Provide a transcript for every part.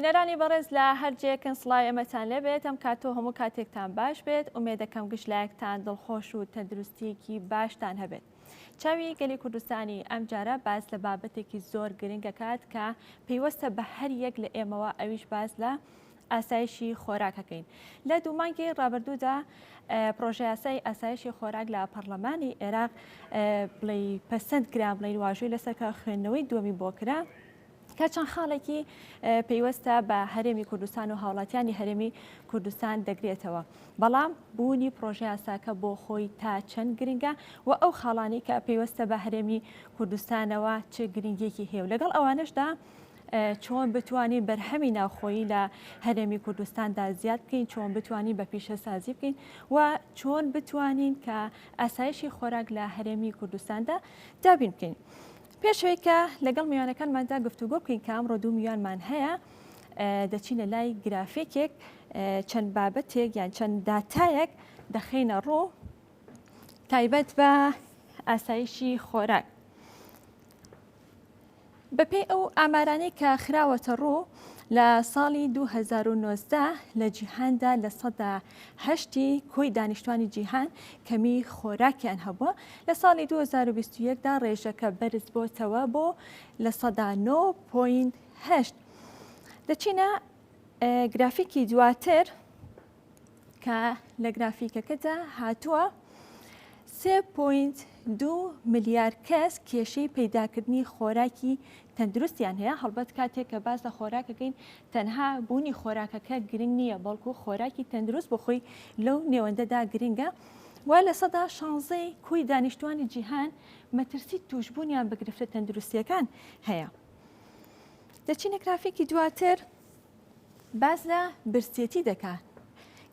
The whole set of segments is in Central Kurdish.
بینەرانی بەڕێز لە هەرجێکن سڵای ئەمەتان لێبێت ئەم کاتۆ هەموو کاتێکتان باش بێت ئومێدەکەم گشتلایەکتان دڵخۆش و تەندروستیەکی باشتان هەبێت. چاوی گەلی کوردستانی ئەم جارە باز لە بابەتێکی زۆر گرنگەکات کە پێیوەستە بە هەر یەک لە ئێمەوە ئەویش باز لە ئاسایشی خۆراکەکەین. لە دوو مانگی ڕابردوودا پرۆژه یاسای ئاسایشی خۆراک لە پەرلەمانی عێراق بڵێ پەسەند کرا بڵێن واژووی لەسەر خوێندنەوەی دووەمی بۆ کرا کە چەند خاڵێکی پێیوەستە بە هەرێمی کوردستان و هاوڵاتیانی هەرێمی کوردستان دەگرێتەوە. بەڵام بوونی پرۆژه یاساکە بۆ خۆی تا چەند گرنگە و ئەو خاڵانی کە پێیوەستە بە هەرێمی کوردستانەوە چ گرنگێکی هەیە و لەگەڵ ئەوانشدا چۆن بتوانین بەرهەمی ناوخۆیی لە هەرێمی کوردستاندا زیاد بکەین، چۆن بتوانین بە پیشەسازی بکەین و چۆن بتوانین کە ئاسایشی خۆراک لە هەرێمی کوردستاندا دابین بکەین. پێشەوەی کە لەگەڵ میوانەکانماندا گفتوگۆ بکەین کە ئەمڕۆ دوو میوانمان هەیە دەچینە لای گرافیکێک چەند بابەتێک یان چەند داتایەک دەخینە ڕوو تایبەت بە ئاسایشی خۆراک. بەپێی ئەو ئامارانەی کە خراوەتە ڕوو لە ساڵی 2019 لە جیهاندا لە 108 کۆی دانیشتوانی جیهان کەمی خۆراکیان هەبووە، لە ساڵی 2021دا ڕێژەکە بەرز بۆتەوە بۆ لە 109.8. دەچینە گرافیکی دواتر کە لە گرافیکەکەدا هاتووە 3.2 ملیار کەس کێشەی پەیداکردنی خۆراکی تەندروستیان هەیە. هەڵبەت کاتێک کە باز لە خۆراکەکەین تەنها بوونی خۆراکەکە گرنگ نییە، بەڵکو خۆراکی تەندروست بخۆی لەو نێوەندەدا گرنگە و لە 116 کۆی دانیشتوانی جیهان مەترسی توشبوونیان بە گرفتە تەندروستیەکان هەیە. دەچینە گرافیکی دواتر باز لە برسێتی دەکات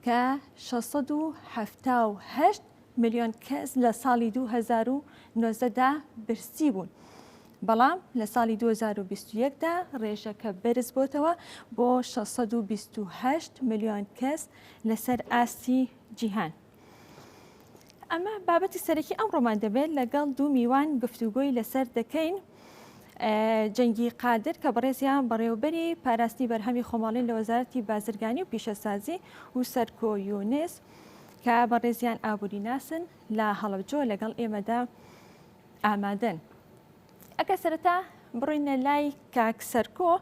کە 678 ملیۆن کەس لە ساڵی 2019دا برسی بوون، بەڵام لە ساڵی 2021دا ڕێژەکە بەرز بۆتەوە بۆ 628 ملیۆن کەس لەسەر ئاستی جیهان. ئەمە بابەتی سەرەکی ئەمڕۆمان دەبێت لەگەڵ دوو میوان گفتوگۆی لەسەر دەکەین. جەنگی قادر کە بەڕێزیان بەڕێوەبەری پاراستی بەرهەمی خۆماڵین لە وەزارەتی بازرگانی و پیشەسازی و سەرکۆ یونس کە بەڕێزیان ئابووری ناسن لە هەڵەبجۆ لەگەڵ ئێمەدا ئامادەن. ئەگە سەرەتا بڕینە لای کاکسەرکۆ.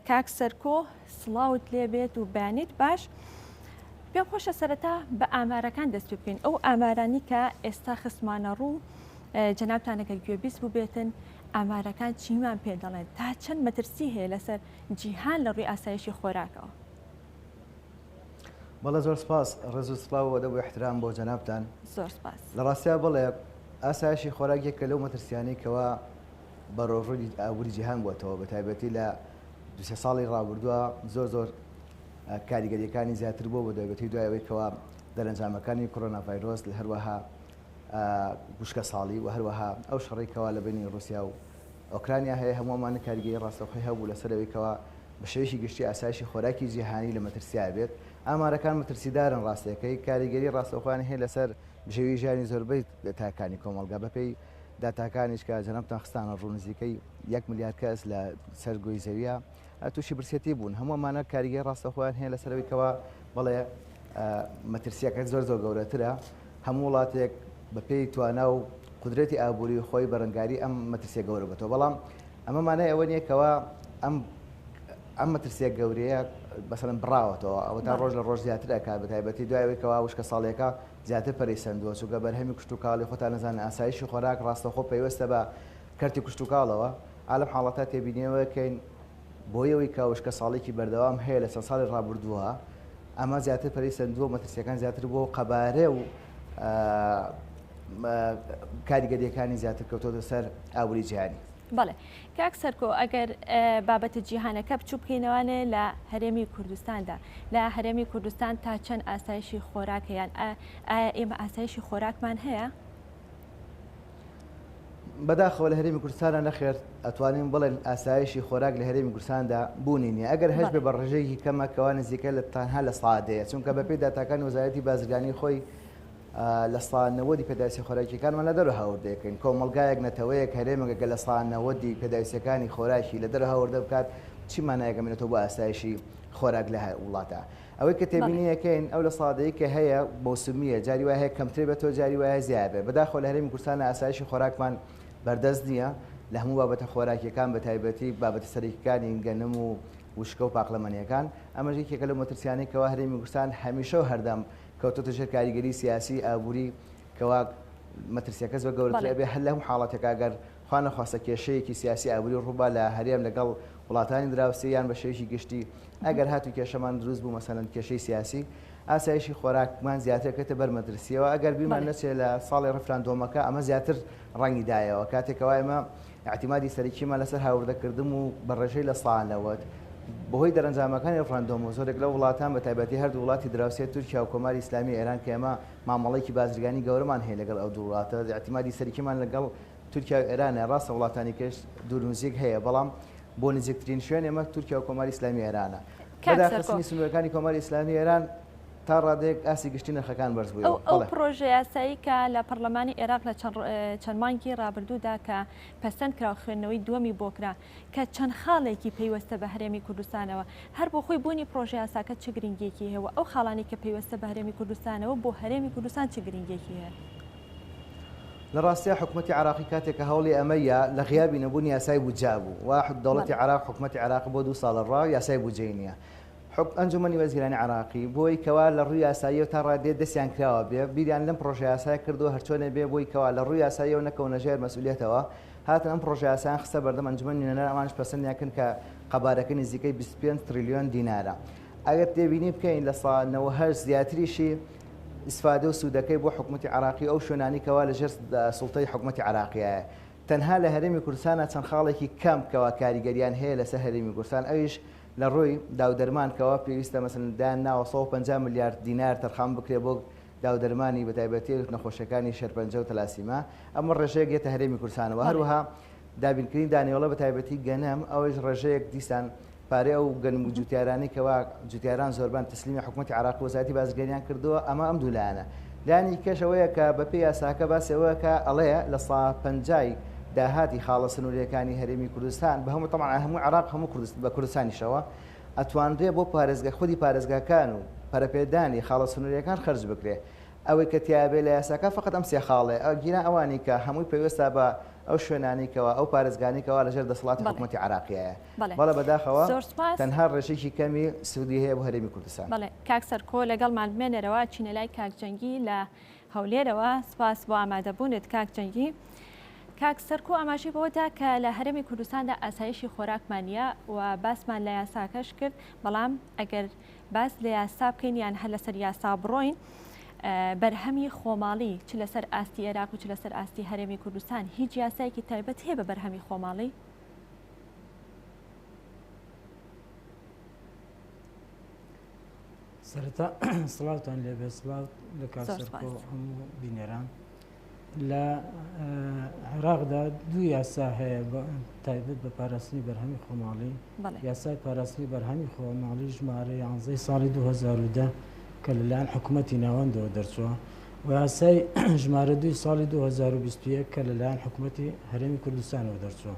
کاکسەرکۆ سڵاوت لێبێت و بەیانیت باش. پێم خۆشە سەرەتا بە ئامارەکان دەست پێ بکەین، ئەو ئامارانی کە ئێستا خستمانە ڕوو جەنابتانەکە گوێبیست بوو بێتن ئامارەکان چیمان پێ دەڵێن تا چەند مەترسی هەیە لەسەر جیهان لە ڕووی ئاسایشی خۆراکەوە. بەڵێ زۆر سپاس، ڕێز و سڵاو دەبوو احترام بۆ جەنابتان. زۆر سپاس. لە ڕاستیا بڵێ ئاسایشی خۆراک یەکە لەو مەترسیانەی کەوا بەڕۆژووی ئابووری جیهان بووەتەوە، بە تایبەتی لە 2 ساڵی ڕابردووە زۆر کاریگەریەکانی زیاتر بوو بە تایبەتی دوایەوەی کەوا دەرەنجامەکانی کۆڕۆنا ڤایرۆس لە هەروەها گوشکە ساڵی و هەروەها ئەو شەڕی کەوا لە بینی رووسیا و ئۆکرانیا هەیە هەمووەمانە کاریگەری ڕاستەوخۆی هەبوو لەسەرەوەی کەوا بە شێوەیەکی گشتی ئاسایشی خۆراکی جیهانی لە مەترسیا بێت. ئامارەکان مەترسیدارن ڕاستیەکەی کاریگەری ڕاستەوخۆیان هەیە لەسەر بژێوی ژیانی زۆربەی تاکانی کۆمەڵگا بەپێی داتاکانیش کە جەنابتان خستانە ڕوو نزیکەی 1 ملیار کەس لە سەرگۆی زەویە تووشی برسێتی بوون. هەمووەمانە کاریگەری ڕاستەوخۆیان هەیە لەسەرەوەی کەوا بڵێ مەترسیەکە زۆر گەورەترە. هەموو وڵاتێک بەپێی توانا و قدرەتی ئابووری خۆی بەرەنگاری ئەم مەترسیە گەورە بێتەوە، بەڵام ئەمە مانای ئەوە نییە کەوا ئەم مەترسیە گەورەیە بەسەرەن بڕاوەتەوە ئەوە تا ڕۆژ لە ڕۆژ زیاتر ئەکات بە تایبەتی دوایەوەی کەوا وشکە ساڵێکە زیاتر پەرەیسەندووە چونکە بەرهەمی کشت و کاڵی خۆتان نەزانن ئاسایشی خۆراک ڕاستەخۆ پێویستە بە کەرتی کشت و کاڵەوە. عالم حاڵەتە تێبینیەوەکەین بۆیەوەی کە وشکە ساڵێکی بەردەوام هەیە لە چەند ساڵی ڕابردووە ئەمە زیاتر پەرەیسەندووە مەترسیەکان زیاتر بۆ قەبارە و کاریگەریەکانی زیاتر کەوتۆتە سەر ئابووری جیهانی. بەڵێ کاک سەرکۆ ئەگەر بابەتە جیهانەکە بچوو بکەینەوانێ لە هەرێمی کوردستاندا، لە هەرێمی کوردستان تا چەند ئاسایشی خۆراکەیان ئایا ئێمە ئاسایشی خۆراکمان هەیە؟ بەداخەوە لە هەرێمی کوردستانە نەخێر ئەتوانین بڵێن ئاسایشی خۆراک لە هەرێمی کوردستاندا بوونی نیە ئەگەر هەش بێ بە ڕێژەیەکی کەمە کەوا نزیکە لە تەنها لە سەعاتەیە، چونکە بەپێی داتاکانی وەزارەتی بازرگانی خۆی لە ساڵ 90 پێداویستی خۆراکیەکانمان لە دەرەوە هاوردەکەین. کۆمەڵگایەک نەتەوەیەک هەرێمێکە لە ساڵ 90 پێداویستیەکانی خۆراکی لە دەرەوە هاوردە بکات چیمانایەکەمێنێتەوە بۆ ئاسایشی خۆراک لە وڵاتە ئەوەی کە تێبینیەکەین ئەو لە سادەیە کە هەیە موسمیە جاری وایە کەمترێ بێتەوە جاری وایە زیابێ بەداخۆ لە هەرێمی کوردستانە ئاسایشی خۆراکمان بەردەست نییە لە هەموو بابەتە خۆراکیەکان بە تایبەتی بابەتە سەرەکیەکانی گەنم و وشکە و پاقلەمەنیەکان ئەمەش یەکێکە لە مەترسیانەی کەوا هەرێمی کوردستان هەمیشە و هەردەم کەوتۆتە ژێر کاریگەری سیاسی ئابووری کەوا مەترسیەکە زۆر گەورەتر بێ هەر لە هەموو حاڵەتێکا ئەگەر خوا نەخواستە کێشەیەکی سیاسی ئابووری ڕووبا لە هەرێم لەگەڵ وڵاتانی دراوسێ یان بە شێوەیەکی گشتی ئەگەر هاتوو کێشەمان دروست بوو مەسەلەن کێشەی سیاسی ئاسایشی خۆراکمان زیاترکەتە بەرمەترسیەوە ئەگەر بیرمان نەچێت لە ساڵی ڕفراندۆمەکە ئەمە زیاتر ڕەنگی دایەوە کاتێکەوە ئێمە اعتیمادی سەرەکیمان لەسەر هاوردەکردن و بەڕێژەی لە ساڵەوەت بەهۆی دەرەنجامەکانی ڕفراندۆم و زۆرێک لە وڵاتان بە تایبەتی هەردوو وڵاتی دراوسێت تورکیا و کۆماری ئیسلامی ئێران کە ئێمە مامەڵێکی بازرگانی گەورەمان هەیە لەگەڵ ئەو دوو وڵاتە اعتیمادی سەرەکیمان لەگەڵ تورکیا و ئێرانە ڕاستە وڵاتانی کەش دوورنووسێک هەیە بەڵام بۆ نزیکترین شوێن ئێمە تورکیا و کۆماری ئیسلامی ئێرانە بەداخستنی سنوورەکانی کۆماری ئیسلامی ئێران تا ڕادێک ئاسی گشتی نرخەکان بەرز بووە ئەو پرۆژە یاسایی کە لە پەرلەمانی عێراق لە چەند مانگی ڕابردوودا کە پەسەند کرا و خوێندنەوەی دووەمی بۆکرا کە چەند خاڵێکی پێیوەستە بە هەرێمی کوردستانەوە هەر بۆ خۆی بوونی پرۆژە یاساکە چ گرنگێکی هەیە ئەو خاڵانی کە پێیوەستە بە هەرێمی کوردستانەوە بۆ هەرێمی کوردستان چ گرنگێکی هەیە لە ڕاستیە حکوومەتی عراقی کاتێکە هەوڵی ئەمەیە لە غیابی نەبوونی یاسای بودجا بوو واحد دەوڵەتی عراق حکوومەتی عراق بۆ 2 ساڵە ڕاو یاسای بودجەی نییە ئەنجومەنی وەزیرانی عراقی بۆی کەوا لە ڕووی یاساییە تا ڕادێ دەستیان کراوە بێ بیریان لەم پرۆژە یاسای کردو هەرچۆنێ بێ بۆی کەوا لە ڕووی یاساییەوە نەکەونە ژێر مەسئولیەتەوە هاتن ئەم پرۆژە یاسایان خستە بەردەم ئەنجومەنی نوێنەر ئەمانش پەسەندیان کە قەبارەکە نزیکەی 25 تریلیۆن دینارە ئەگەر تێبینی بکەین لە ساڵ 90 زیاتریشی ئیسفادە و سوودەکەی بۆ حکوومەتی عراقی ئەو شوێنانی کەوا لە ژێر سوڵتەی حکوومەتی عراقیایە تەنها لە هەرێمی کوردستانە چەند خاڵێکی کەم کەوا کاریگەریان هەیە لەسەر هەرێمی کوردستان ئەویش لە ڕۆی داودەرمانکەوە پێویستە مەسەن دایان ناوە 150 میلیارد دینار تەرخان بکرێ بۆ داودەرمانی بە تایبەتی نەخۆشیەکانی شێرپەنجە و تەلاسیما ئەمە ڕێژەیەک یێتە هەرێمی کوردستانەوە هەروەها دابینکردنی دانیوەڵە بە تایبەتی گەنم ئەوەش ڕێژەیەک دیسان پارێ ئەو گەنم و جوتیارانی کەوا جوتیاران زۆربان تسلیمی حکوومەتی عراق وەزارەتی بازرگانیان کردووە ئەمە ئەم دوو لایەنە لایەنی کەشەوەیە کە بەپێی یاساکە باسەوەیە کە ئەڵەیە لە ساڵ 50 داهاتی خاڵە سنووریەکانی هەرێمی کوردستان بە هەموو طبعا هەموو عراق هەموو بە کوردستانیشەوە ئەتوانرێ بۆ پارێزگا خودی پارێزگاکان و پەرەپێدانی خاڵە سنووریەکان خەرج بکرێ ئەوەی کە تیابێ لە یاساکە فقط ئەم سێ خاڵێ گیرا ئەوانی کە هەمووی پێویستە بە ئەو شوێنانیکەوە ئەو پارێزگانیکەوە لەژێر دەسەڵاتی حکوومەتی عراقیایە بەڵێ بەداخەوە تەنها ڕێژێکی کەمی سوودی هەیە بۆ هەرێمی کوردستان بەڵێ کاک سەرکۆ لەگەڵمان بمێنەرەوە چینە لای کاکجەنگی لە هەولێرەوە سپاس بۆ ئامادەبوونت کاکجەنگی کاک سەرکۆ ئاماژەی بەوەدا کە لە هەرێمی کوردستاندا ئاسایشی خۆراکمانە و باسمان لە یاساکەش کرد بەڵام ئەگەر باس لە یاسا بکەین یان هەر لەسەر یاسا بڕۆین بەرهەمی خۆماڵی چ لەسەر ئاستی عێراق و چ لەسەر ئاستی هەرێمی کوردستان هیچ یاسایەکی تایبەت هەیە بە بەرهەمی خۆماڵی سەرەتا سڵاوتان لێبێ سڵاو لە کاک سەرکۆ هەموو بینەران لە عێراقدا دوو یاسا هەیە تایبەت بە پاراستنی بەرهەمی خۆماڵی یاسای پاراستنی بەرهەمی خۆماڵی ژمارە 11 ساڵی 2010 کە لەلایەن حکوومەتی ناوەندەوە دەرچووە و یاسای ژمارە 2 ساڵی 2021 کە لەلایەن حکوومەتی هەرێمی کوردستانەوە دەرچووە.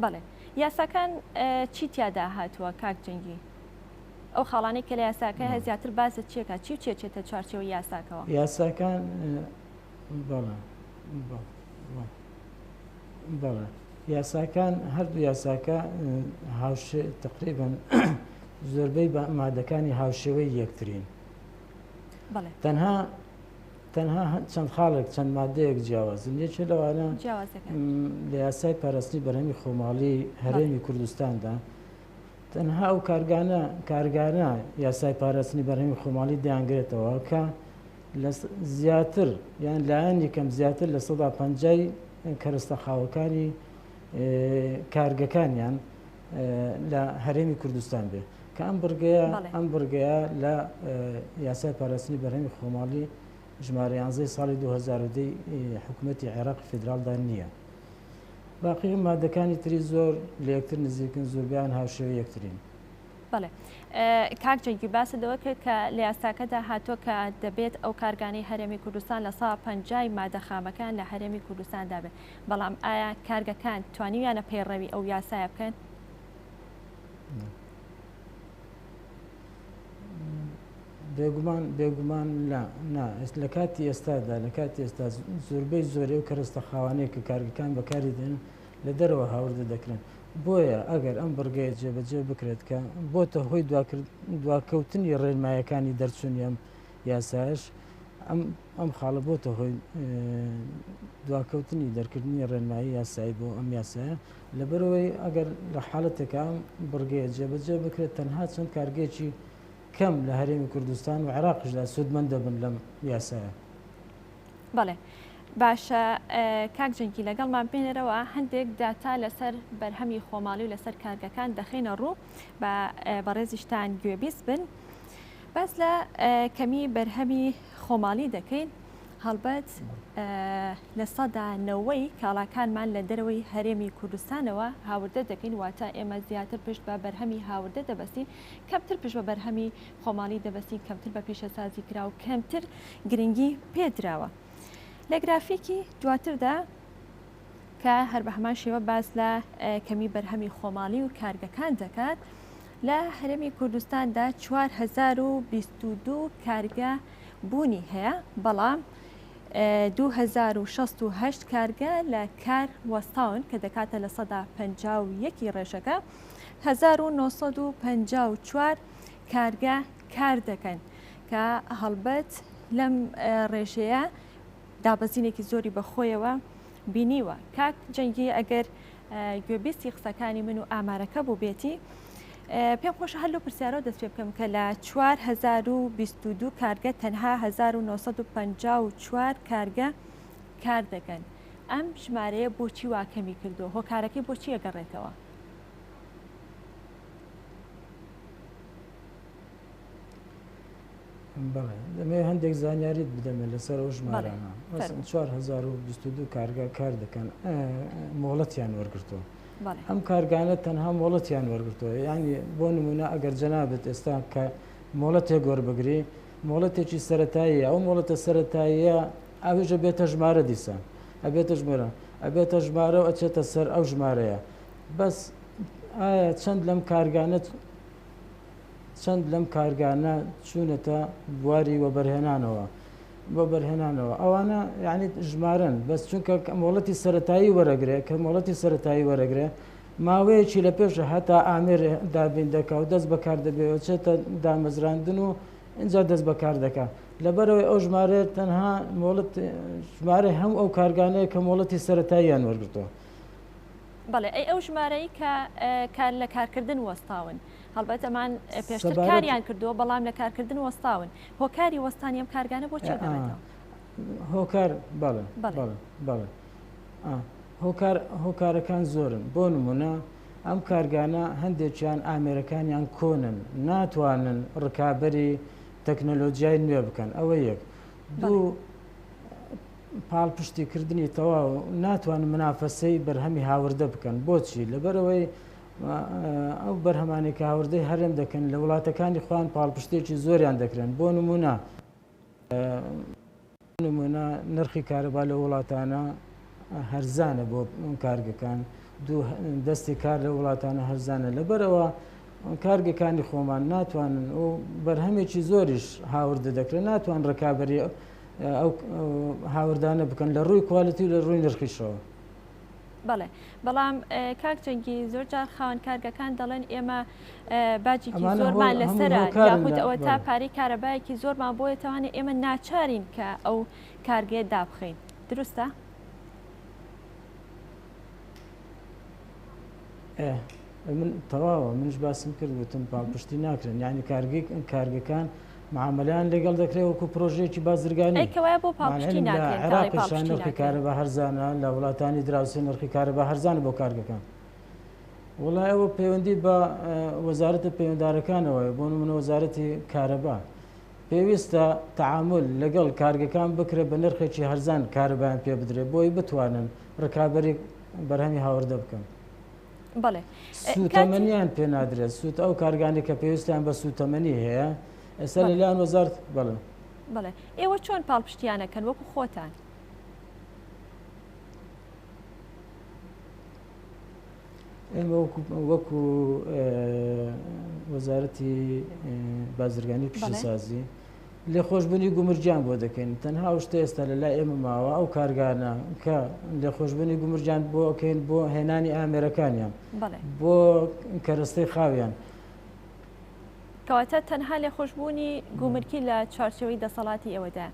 بەڵێ یاساکان چی تیادا هاتووە کاک جەنگی؟ ئەو خاڵانی کە لە یاساکە هە زیاتر باسە چیەکە چی و چێتە چارچێوە یاساکەوە؟ یاساکان بەڵێ یاساکان هەردوو یاساکە تقریبا زۆربەی مادەکانی هاوشێوەی یەکترین تەنها چەند خاڵێک چەند مادەیەک جیاوازن یەکێ لەوانە لە یاسای پاراستنی بەرهەمی خۆماڵی هەرێمی کوردستاندا تەنها ئەو کارگانە یاسای پاراستنی بەرهەمی خۆماڵی دەیانگرێتەوە کە زیاتر یان لایەن یەکەم زیاتر لە 150 کەرەستەخاوەکانی کارگەکانیان لە هەرێمی کوردستان بێ کە ئەم بڕگەیە لە یاسای پاراستنی بەرهەمی خۆماڵی ژمارە 11 ساڵی 2010 حکوومەتی عێراق فیدراڵدا نییە. باقی مادەکانی تری زۆر لە یەکتر نزیکن زۆربیان هاوشێوە یەکترین. بەڵێ کاک جەنگی باسەوە کرد کە لە یاساکەدا هاتۆ کە دەبێت ئەو کارگانەی هەرێمی کوردستان لە ساڵ 50 مادەخامەکان لە هەرێمی کوردستاندا بێت بەڵام ئایا کارگەکان توانیویانە پەیڕەوی ئەو یاسایە بکەن؟ بێگومان لە کاتی ئێستادا لە کاتی ئێستا زۆربەی زۆرەی و کەرستە خاوانەیە کە کارگەکان بەکاری دێن لە دەرەوە هاوردە دەکرێن بۆیە ئەگەر ئەم بڕگەیە جێبەجێ بکرێت کە بۆتە هۆی دواکەوتنی ڕێنمایەکانی دەرچوونی ئەم یاسایش ئەم خاڵە بۆتە هۆی دواکەوتنی دەرکردنی ڕێنمایی یاسایی بۆ ئەم یاسایە لەبەرەوەی ئەگەر لە حاڵەتێکە ئەم بڕگەیە جێبەجێ بکرێت تەنها چەند کارگێکی کەم لە هەرێمی کوردستان و عێراقشدا سودمەند دەبن لەم یاسایە. بەڵێ باشە کاک جەنگی لەگەڵمان بێنەرەوە هەندێک داتا لەسەر بەرهەمی خۆماڵی و لەسەر کارگەکان دەخینە ڕوو بە ڕێزیشتان گوێبیست بن بەس لە کەمی بەرهەمی خۆماڵی دەکەین هەڵبەت لە سەدا 90 کاڵاکانمان لە دەرەوەی هەرێمی کوردستانەوە هاوردە دەکەین واتە ئێمە زیاتر پشت بە بەرهەمی هاوردە دەبەستین کەمتر پشت بە بەرهەمی خۆماڵی دەبەستین کەمتر بە پیشەسازی کرا و کەمتر گرنگی پێدراوە. لە گرافیکی دواتردا کە هەر بە هەمان شێوە باس لە کەمی بەرهەمی خۆماڵی و کارگەکان دەکات لە هەرێمی کوردستاندا 4022 کارگە بوونی هەیە بەڵام 2068 کارگە لە کار وەستاون کە دەکاتە لە سەدا 51 ڕێژەکە 1954 کارگە کار دەکەن کە هەڵبەت لەم ڕێژەیە دابەزینێکی زۆری بەخۆیەوە بینیوە. کاک جەنگی ئەگەر گوێبیستی قسەکانی من و ئامارەکە بوو بێتی پێم خۆشە هەر لەو پرسیارەوە دەست پێ بکەم کە لە 4022 کارگە تەنها 1954 کارگە کار دەکەن. ئەم ژمارەیە بۆچی واکەمی کردو؟ هۆکارەکەی بۆچی ئەگەڕێتەوە؟ بەڵێ دەمێ هەندێک زانیاریت بدەمێت لەسەر ئەو ژمارانە 4022 کارگە کار دەکەن مۆڵەتیان وەرگرتووە. ئەم کارگانە تەنها مۆڵەتیان وەرگرتووە یعنی بۆ نمونە ئەگەر جەنابێت ئێستا کە مۆڵەتێک وەربگری مۆڵەتێکی سەرەتاییە ئەو مۆڵەتە سەرەتاییە ئەوێژە بێتە ژمارە دیسان ئەبێتە ژمارە و ئەچێتە سەر ئەو ژمارەیە بەس ئایا چەند لەم کارگانە چوونەتە بواری وەبەرهێنانەوە ئەوانە یعنی ژمارن بەس چونکە مۆڵەتی سەرەتایی وەرەگرێ کە مۆڵەتی سەرەتایی وەرەگرێ ماوەیەکی لە پێش هەتا ئامێر دابین دەکا و دەست بەکار دەبێت چێتە دامەزراندن و اینجا دەست بەکار دەکات لەبەرەوەی ئەو ژمارە تەنها ژمارە هەم ئەو کارگانەیە کە مۆڵەتی سەرەتاییان وەرگرتووە. بەڵێ ئەو ژمارەی کە لە کارکردن وەستاون هەڵبەت ئەمان پێشتر کاریان کردووە بەڵام لە کارکردن وەستاون هۆکاری وەستانی ئەم کارگانە بۆ چێتەوە؟ هۆکار بەڵێ هۆکارەکان زۆرن بۆ نمونە ئەم کارگانە هەندێکیان ئامێرەکانیان کۆنن ناتوانن ڕکابەری تەکنەلۆجیای نوێ بکەن ئەوە یەک دوو پاڵپشتیکردنی تەواو ناتوانن منافەسەی بەرهەمی هاوردە بکەن بۆچی لەبەرەوەی ئەو بەرهەمانی کە هاوردەی هەرێم دەکەن لە وڵاتەکانی خۆیان پاڵپشتێکی زۆریان دەکرێن بۆ نمونە نرخی کارەبا لە وڵاتانە هەرزانە بۆ کارگەکان دوو دەستی کار لە وڵاتانە هەرزانە لەبەرەوە کارگەکانی خۆمان ناتوانن و بەرهەمێکی زۆریش هاوردە دەکرێن ناتوان ڕکابەری ئەو هاوردانە بکەن لە ڕووی کوالیتی و لە ڕووی نرخیشەوە. بەڵێ بەڵام کاک جەنگی زۆر جار خاوەن کارگەکان دەڵێن ئێمە باجێکی زۆرمان لەسرە یاخود ئەوە تا پارەی کارەبایەکی زۆرمان بۆیە توانێت ئێمە ناچارین کە ئەو کارگەیە دابخەین دروستە؟ من تەواوە منش باسم کرد وتم پاڵپشتی ناکرێن یعنی کارگەکان معاملیان لەگەڵ دەکرێت وەکو پرۆژەیەکی بازرگانی بۆ پاڵپشتی عێراقیشان نرخی کارەبا هەرزانە لە وڵاتانی دراوسێ نرخی کارەبا هەرزانە بۆ کارگەکان وڵای ئەوە پەیوەندی بە وەزارەتە پەیوەنددارەکانەوە بۆ نمونە وەزارەتی کارەبا پێویستە تەعامل لەگەڵ کارگەکان بکرێت بە نرخێکی هەرزان کارەبایان پێ بدرێت بۆی بتوانن ڕکابەری بەرهەمی هاوردە بکەن. بەڵێ سوتەمەنیان پێ نادرێت سووت ئەو کارگانی کە پێویستیان بە سوتەمەنی هەیە ئێستا لەلایەن وەزارت بڵێ بڵێ ئێوە چۆن پاڵپشتیانەکەن وەکو خۆتان ئێمە وەکو وەزارەتی بازرگانی پیشەسازی لێ خۆشببوونی گومرجیان بۆ دەکەین تەنها شتە ئێستا لەلای ئێمە ماوە ئەو کارگانە کە لێ خۆشببوونی گومرجیان بۆ ئەوکەین بۆ هێنانی ئامێرەکانیان بۆ کەرەستەی خاویان کەواتە تەنها لێ خۆشببوونی گومرکی لە چارچەوەی دەسەڵاتی ئێوەدا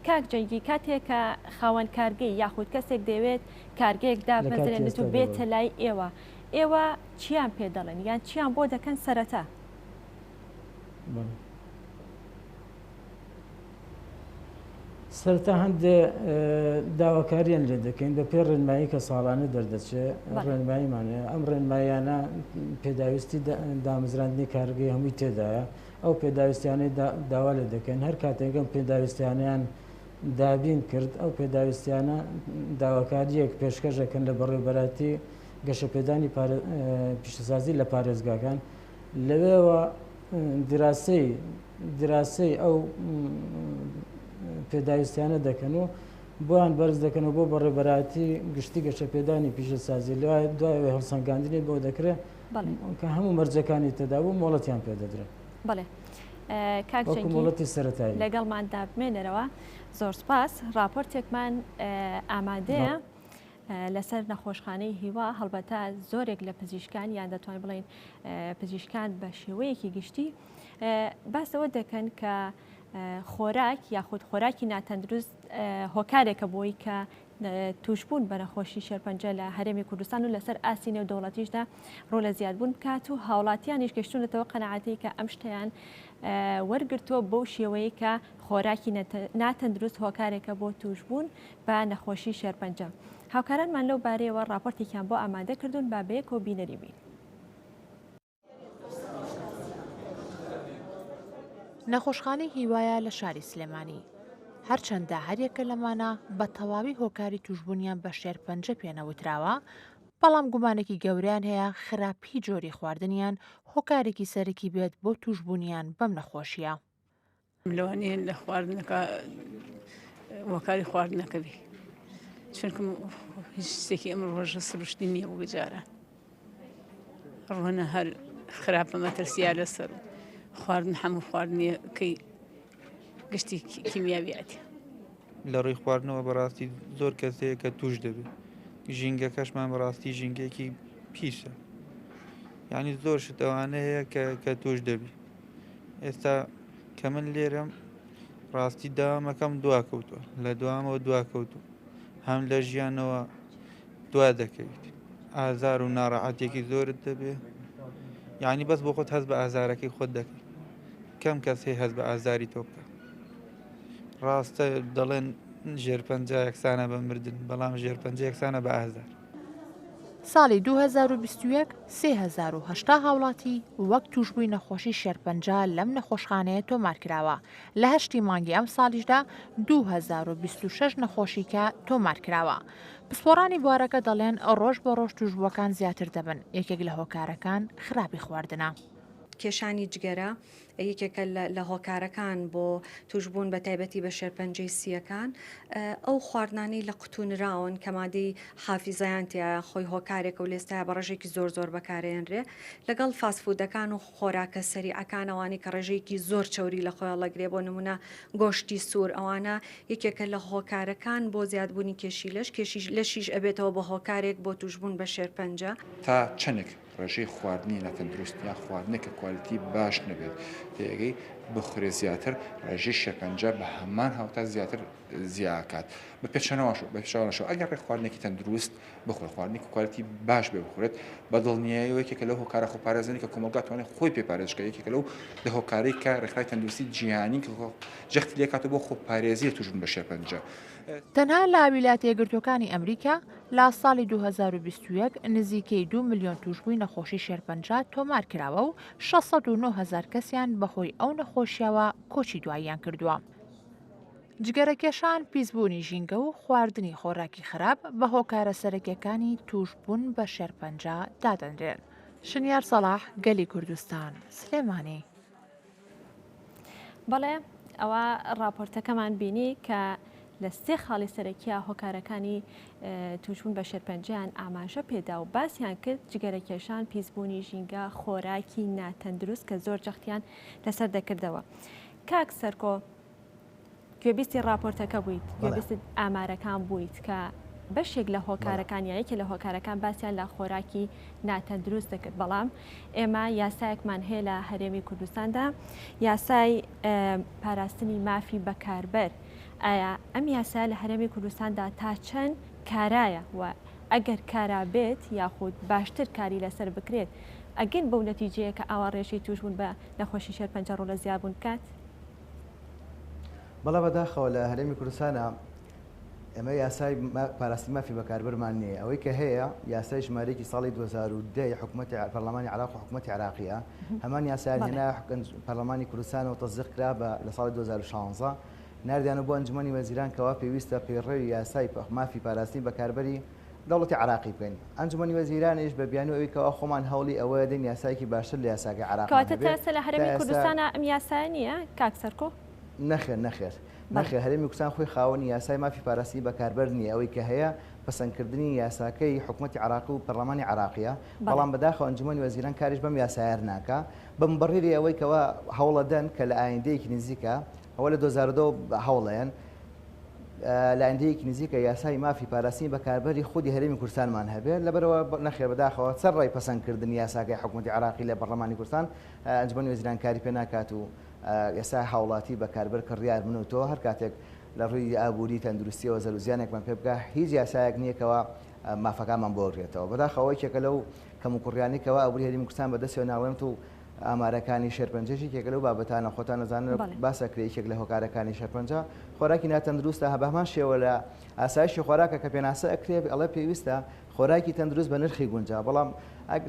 کاک جەنگی کاتێک کە خاوەن کارگەی یاخود کەسێک دەوێت کارگەیەک دابەزرێنێت و بێتە لای ئێوە ئێوە چیان پێ دەڵێن یان چیان بۆ دەکەن سەرەتا سەرتا هەندێ داواکاریان لێ دەکەین بە پێ ڕێنمایی کە ساڵانە دەردەچێت ڕێنماییمانێ ئەم ڕێنمایانە پێداویستی دامەزراندنی کارگەی هەمووی تێدایە ئەو پێداویستیانەی داوا لێ دەکەن هەر کاتێکم پێداویستیانیان دابین کرد ئەو پێداویستیانە داواکاریەک پێشکەشەکەن لە بەڕێوەبەراتی گەشەپێدانی پیشەسازی لە پارێزگاکان لەوێەوە دراسی ئەو پێداویستیانە دەکەن و بۆیان بەرز دەکەن و بۆ بەڕێبەراتی گشتی گەشەپێدانی پیشەسازی لەوای دوایەوەی هەڵسەنگاندنی بۆ دەکرێت کە هەموو مەرجەکانی تێدابوو مۆڵەتیان پێدەدرێت بڵێ کاکچەنگی سەرەتایی لەگەڵماندا بمێنەرەوە زۆر سپاس راپۆرتێکمان ئامادەیە لەسەر نەخۆشخانەی هیوا هەڵبەتە زۆرێک لە پزیشکان یان دەتوانین بڵین پزیشکان بە شێوەیەکی گشتی باسەوە دەکەن کە خۆراک یاخود خۆراکی ناتەندروست هۆکارێکە بۆی کە توشبوون بە نەخۆشی شێرپەنجە لە هەرێمی کوردستان و لەسەر ئاسی نێودەوڵەتیشدا ڕۆ لە زیادبوون بکات و هاوڵاتیانیش گەشتونەتەوە قەنەعەتی کە ئەم شتیان وەرگرتووە بەو شێوەیە کە خۆراکی ناتەندروست هۆکارێکە بۆ توشبوون بە نەخۆشی شێرپەنجە. هاوکارانمان لەو بارەیەوە راپۆرتێکیان بۆ ئامادە کردوون با بەیەکەوە بینەری بین. نەخۆشخانەی هیوایە لە شاری سلێمانی هەرچەندە هەرێکە لەمانە بە تەواوی هۆکاری توشبوونیان بە شێرپەنجە پێنەوتراوە بەڵام گومانێکی گەوریان هەیە خراپی جۆری خواردنیان هۆکارێکی سەرەکی بێت بۆ توشبوونیان بەم نەخۆشیە. لەوانەیە لە خواردنەکە هۆکاری خواردنەکەبی چونکە هیچ شتێکی ئەم ڕۆژە سروشتی نییە و بجارە ڕۆنە هەر خراپە مەترسیا لەسەر خواردن هەموو خواردنیەکەی گشتی کیمیاویاتی لە ڕێی خواردنەوە بەڕاستی زۆر کەسەیە کە توش دەبێت ژینگەکەشمان بەڕاستی ژینگەیەکی پیسە یعنی زۆر شتەوانە هەیە کە توش دەبی ئێستا کە من لێرەم ڕاستی داوامەکەم دواکەوتووە لە دوامەوە دواکەوتو هەم لە ژیانەوە دوا دەکەویت ئازار و ناڕەحەتێکی زۆرت دەبێت یعنی بەس بۆ خۆت هەست بە ئازارەکەی خۆت دەکەیت کەم کەس هەیە هەست بە ئازاری تۆ بکە ڕاستە دەڵێن ژێرپەنجە یەکسانە بە مردن بەڵام ژێرپەنجە یەکسانە بە ئازار. ساڵی 2021 3080 هاوڵاتی وەک توشبووی نەخۆشی شێرپەنجە لەم نەخۆشخانەیە تۆمارکراوە لە هەشتی مانگی ئەم ساڵیشدا 2026 نەخۆشیکە تۆمارکراوە. پسپۆڕانی بوارەکە دەڵێن ڕۆژ بە ڕۆژ توشبووەکان زیاتر دەبن یەکێک لە هۆکارەکان خراپی خواردنە. کێشانی جگەرە یەکێکە لە هۆکارەکان بۆ توشبوون بە تایبەتی بە شێرپەنجەی سیەکان ئەو خواردنانی لە قوتونراون کە مادەی حافیزەیان تیا خۆی هۆکارێکە و لێستای بە ڕێژێکی زۆر بەکارێنرێ لەگەڵ فاسفودەکان و خۆراکە سەریعەکانەوانی کە ڕێژەیەکی زۆر چوری لە خۆیان لەگرێ بۆ نمونە گۆشتی سوور ئەوانە یەکێکە لە هۆکارەکان بۆ زیادبوونی کێشی لەشیش ئەبێتەوە بە هۆکارێک بۆ توشبوون بە شێرپەنجە تا چەندێک ڕێژەی خواردنی ناتەندروست یا خواردنێکە کوالیتی باش نەبێت تێگەی بخورێ زیاتر ڕێژەی شێرپەنجە بە هەمان هاوتا زیاتر زیاکات بە پێچەوەشەوە ئەگەر ڕێ خواردنێکی تەندروست بخۆر خواردنێکی کوالیتی باش بێ بخورێت بە دڵنیاییەوەیەکێکە لەو هۆکارە خۆپارێزنی کە کۆمەلگات توانێت خۆی پێپارێزکە یەکێکە لەو لە هۆکارەی کە ڕێکخراوی تەندروستی جیهانی کە جەختی لێکاتە بۆ خۆپارێزی توشبوون بە شێرپەنجە. تەنها لە ویلایەتە یەکگرتووەکانی ئەمریکا لە ساڵی 2021 نزیکەی 2 ملیۆن توشبووی نەخۆشی شێرپەنجە تۆمار کراوە و 609,000 کەسیان بەخۆی ئەو نەخۆشیەوە کۆچی دواییان کردووە. جگەرەکێشان پیسبوونی ژینگە و خواردنی خۆراکی خراپ بە هۆکارە سەرەکیەکانی توشبوون بە شێرپەنجە دادەنرێن. شنیار سەلاح، گەلی کوردستان، سلێمانی. بەڵێ ئەوە راپۆرتەکەمان بینی کە لە 3 خاڵی سەرەکیە هۆکارەکانی توشبوون بە شێرپەنجەیان ئاماژە پێدا و باسییان کرد جگەرەکێشان پیسبوونی ژینگە خۆراکی ناتەندروست کە زۆر جەختیان لەسەر دەکردەوە. کاک سەرکۆ گوێبیستی راپۆرتەکە بوویت، گوێبیست ئامارەکان بوویت کە بەشێک لە هۆکارەکان یەکێک لە هۆکارەکان باسییان لە خۆراکی ناتەندروست دەکرد. بەڵام ئێمە یاسایەکمان هەیە لە هەرێمی کوردستاندا، یاسای پاراستنی مافی بەکاربەر. ئایا ئەم یاسا لە هەرێمی کوردستاندا تا چەند کارایە و ئەگەر کارا بێت یاخود باشتر کاری لەسەر بکرێت ئەگەن بەو نەتیجەیە کە ئاوەڕێژەی توشبوون بە نەخۆشی شێرپەنجە ڕوو لە زیابوون بکات؟ بەڵا بەداخەوە لە هەرێمی کوردستانە ئەمە یاسای پاراستی مافی بەکاربەرمان نییە. ئەوەی کە هەیە یاسای ژمارەیەکی ساڵی 2010 حکوومەتی پەرلەمانی عراق و حکوومەتی عراقیە، هەمان یاسایان هێنا پەرلەمانی کوردستان و تەزیق کرا لە ساڵی 2016 نردیانە بۆ ئەنجومەنی وەزیران کەوا پێویستە پێڕێوی یاسای مافی پاراستی بەکاربەری دەوڵەتی عراقی بکەین. ئەنجومەنی وەزیرانیش بە بیانوی ئەوەی کەوا خۆمان هەوڵی ئەوەیە دەین یاسایەکی باشتر لە یاساکە عراق. کەواتە تاسە لە هەرێمی کوردستانە ئەم یاسایە نییە کاک سەرکۆ؟ نەخێر هەرێمی کوردستان خۆی خاوەنی یاسای مافی پاراستی بەکاربەر نییە. ئەوەی کە هەیە پەسەندکردنی یاساکەی حکوومەتی عراق و پەرلەمانی عراقیە، بەڵام بەداخەوە ئەنجومەنی وەزیران کاریش بەم یاسایە ناکە بە مبڕیری ئەوەی کەوا هەوڵە دەن کە لە ئایندەیەکی نزیکە ئەوە لە 2002 هەوڵەیەن لە ئایندەیەکی نزیکە یاسای مافی پاراستی بەکاربەری خودی هەرێمی کوردستانمان هەبێت. لەبەرەوە نەخێر بەداخەوە سەرڕای پەسەندکردنی یاساکەی حکوومەتی عراقی لە پەرلەمانی کوردستان ئەنجومەنی وەزیران کاری پێ ناکات و یاسا هاوڵاتی بەکاربەر کڕیار من و تۆ هەر کاتێک لە ڕووی ئابووری تەندروستیەوە زەلوزیانێکمان پێ بکە هیچ یاسایەک نییەکەوە مافەکانمان بۆگرێتەوە. بەداخەوەی کێکە لەو کەم و کوڕیانێکەوە ئابووری هەرێمی کوردستان بەدەستەوە ناڵێن و ئامارەکانی شێرپەنجەشی کێکە لەو بابەتانە خۆتان نەزانن باسەکرێکێک لە هۆکارەکانی شێرپەنجە خۆراکی ناتەندروستە بەهمان شێوە لە ئاسایشی خۆراکە کە پێناسە ئەکرێت ئەڵێ پێویستە خۆراکی تەندروست بە نرخی گونجا، بەڵام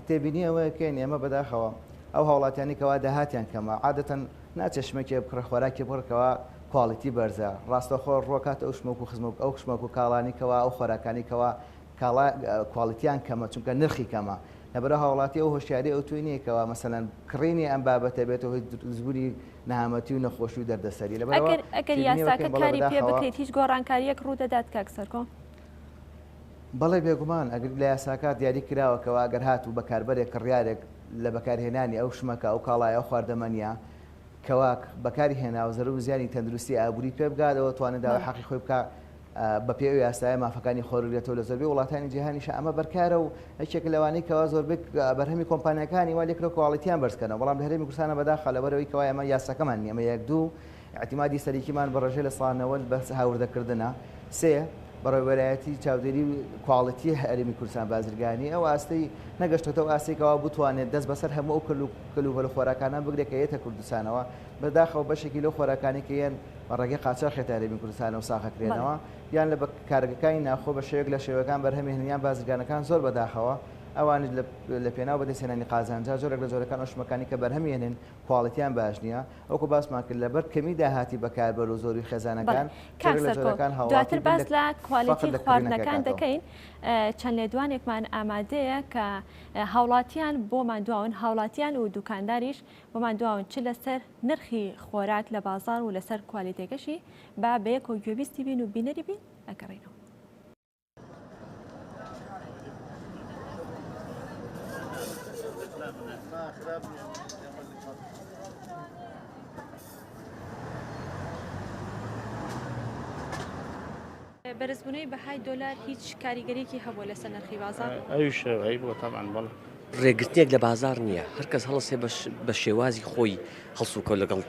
تێبینی ئەوەکەین ئێمە بەداخەوە ئەو هاوڵاتیانی کەوا داهاتیان کەمە عادەتەن ناچەشمەکێ بکڕە خۆراکی بڕکەوە کواڵیتی بەرزە ڕاستەخۆ ڕۆکات ئەو شمەک و خزمەک ئەو شمەک و کاڵانیکەوە ئەو خۆراکانیکەوە کواڵیتیان کەمە چونکە نرخی کەمە. لەبەرە هاوڵاتی ئەو هۆشیاری ئەو توی نییەکەوە مەسەلەن کڕینی ئەم بابەتە بێتەوە زبوری نەهامەتی و نەخۆشی و دەردەسەری. ئەگەر یاساکە کاری پێ بکەیت هیچ گۆڕانکاریەک ڕوو دەدات کاک سەرکۆ؟ بەڵێ بێگومان ئەگەر لە یاساکە دیاری کراوەکەوە ئەگەر هات و بەکاربەرێک کڕیارێک لە بەکارهێنانی ئەو شمەکە ئەو کاڵای ئەو خواردەمەنیە کەواک بەکاری هێنا و زەرو زیانی تەندروستی ئابووری پێ بگاتەوە توانێت داوای حەقی خۆی بکە بە پێ و یاسایە مافەکانی خۆرگێتەوە لە زۆربەی وڵاتانی جیهانیش ئەمە بەرکارە و هەیەک لەوانەی کەوا زۆربەی بەرهەمی کۆمپانیەکانی وا لێکرە کواڵیتیان بەرزکەنەوە، بەڵام لە هەرێمی کوردستانە بەداخە لەبەرەوەی کەوا ئەمە یاساکەمان نیە، ئەمە یەک دوو اعتیمادی سەرەکیمان بە ڕێژەی لە ساڵانەوە بەس هاوردەکردنە، سێ بەڕێوەبەرایەتی چاودێری کواڵیتی هەرێمی کوردستان بازرگانی ئەو ئاستەی نەگەشتێتەوە ئاستێکەوە بتوانێت دەست بەسەر هەموو ئەو کلوبەر خۆراکانە بگرێت کە یەتە کوردستانەوە بەداخەوە بەشێکی لەو خۆراکانی کە یەن ڕێگەی قاچاقێتە هەرێمی کوردستانە و ساخەکرێنەوە یان لە کارگەکانی ناخۆ بە شێوەیەک لە شێوەکان بەرهەمی هێنیان بازرگانەکان زۆر بەداخەوە ئەوانش لە پێناو بەدەستێنانی قازانجا زۆرێک لە زۆرەکان ئەوشمەکانی کە بەرهەمێنن کواڵیتیان باش نییە ئەوکو باسمان کرد لەبەر کەمی داهاتی بەکاربەر و زۆری خێزانەکان دواتر باس لە کوالیتی خواردنەکان دەکەین. چەند لێدوانێکمان ئامادەیە کە هاوڵاتیان بۆمان دواون هاوڵاتیان و دوکانداریش بۆمان دواون چ لەسەر نرخی خۆراک لە بازار و لەسەر کوالیتێکەشی با بەیەک و گوێبیستی بین و بینەری بین ئەگەڕێنەوە. بەرزبوونەی بەهای دۆلار هیچ کاریگەریەکی هەبووە لەسەر نرخی بازار؟ ئەویش بووە تامان بەڵێ ڕێگرتنێک لە بازار نییە، هەرکەس هەڵسێ بە شێوازی خۆی هەڵسوکە لەگەڵ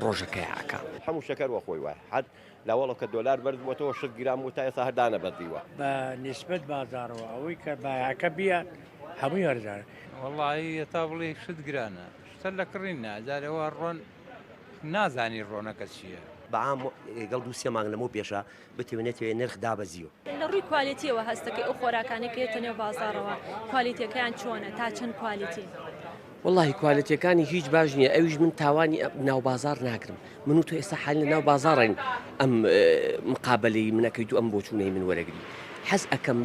ڕۆژەکەیعکە هەموو شەکەر وە خۆی وای حد لاوەڵە کە دۆلار بەرزبووەتەوە 6 گرام و تا ئێستا هەردانە بەردیوە بە نسبەت بازارەوە ئەوەی کە بایعەکە بیان هەمووی هەردانە. وەڵی تا بڵێ 6 گرانە شتە لە کڕین ناجارەوە ڕۆن نازانی ڕۆنەکە چییە. بەعام گەڵ دو سێ مانگ لەمەوە پێشە بتوێنێتەوە نرخ دابەزیوە. لە ڕووی کوالیتیەوە هەستەکەی ئەو خۆراکانی کە هێتە نێو بازارەوە کوالیتیەکەیان چۆنە تا چەند کوالیتی؟ والله کوالەتیەکانی هیچ باش نییە ئەویش من تاوانی ناو بازار ناگرم من و تۆ ئێستا حال لە ناو بازارین ئەم مقابلەی منەکەیت و ئەم بۆچوونەی من وەرەگری حەز ئەەکەم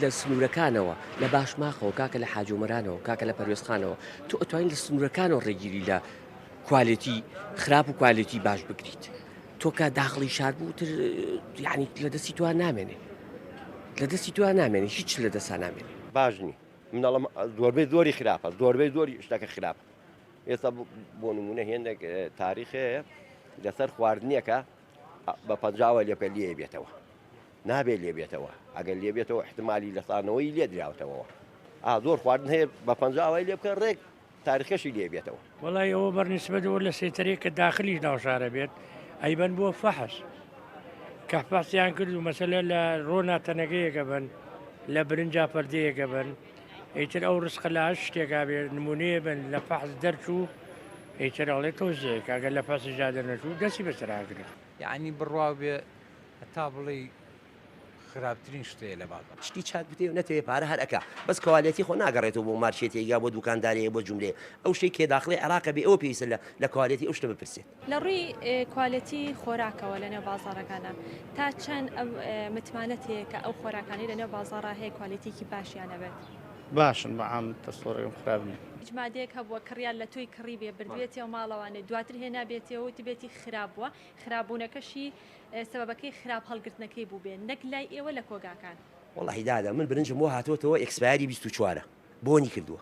لە سنوورەکانەوە لە باشماخەوە کاکە لە حاجۆمەرانەوە کاکە لە پەروێزخانەوە تۆ ئەتوانین لە سنوورەکانەوە ڕێگیری لە کوالەتی خراپ و کوالەتی باش بگریت تۆ کە داخڵی شار بوو تر یعنی لە دەستی توان نامێنێ لە دەستی توان نامێنێ هیچ لە دەستا نامێنێ باش نی منەڵم زۆربەی زۆری خراپە زۆربەی زۆری شتەکە خراپە ئێستا بۆ نمونە هێندێک تاریخەیە لەسەر خواردنیەکە بە پەنجاوە لێپە لێ بێتەوە نابێت لێ بێتەوە ئەگەر لێ بێتەوە احتمالی لەسانەوەی لێ دراوتەوە زۆر خواردن هەیە بە پەنجاوای لێ بکە ڕێک تاریخەشی لێ بێتەوە وڵی ئەوە بەرنسبەتەوە لە سێتەرێک کە داخلیش ناوشارە بێت ئەیبەن بۆ فەحش کە پاسییان کرد و مەسەلە لە ڕۆناتەنەکەیەکە بن لە برنجا پەردەیەکە بن ئیتر ئەو ڕسقە لە شتێکا بێ نمونەیە بن لە فەحز دەرچوو ئیتر ئەڵێ تۆزێک ئەگەر لە پاسیجا دەرنەچوو دەستی بەسەراگرێت یعنی بڕوا بێ هەتا بڵێ خراپترین شتەیە لە بازار شتی چاک بتێ و نەتەوێ پارە هەر ئەکا بەس کوالیەتی خۆ ناگەڕێتەوە بۆ مارشێتێکیا بۆ دوکاندارەیە بۆ جوملێ ئەو شتێک کێ داخڵی عێراقە بێ ئەوە پێویستە لە کوالیەتی ئەو شتە بپرسێت لە ڕووی کوالیەتی خۆراکەوە لەنێو بازارەکانە تا چەند متمانەت هەیە کە ئەو خۆراکانی لەنێو بازارە هەیە کوالیتیکی باشیانە بێت باشن بەعام تەسۆڕێکم خراپنی هیچ مادەیەک هەبووە کڕیان لە توی کڕی بێ بردوێتی ئەو ماڵەوانێ دواتر هێنا بێتەوە تبێتی خراپ بووە خراپبوونەکەشی سەبەبەکەی خراپ هەڵگرتنەکەی بوو بێن نەک لای ئێوە لە کۆگاکان والله دادا من برنجم بۆ هاتووەتەوە ئەکسپایری 24 بۆنی کردووە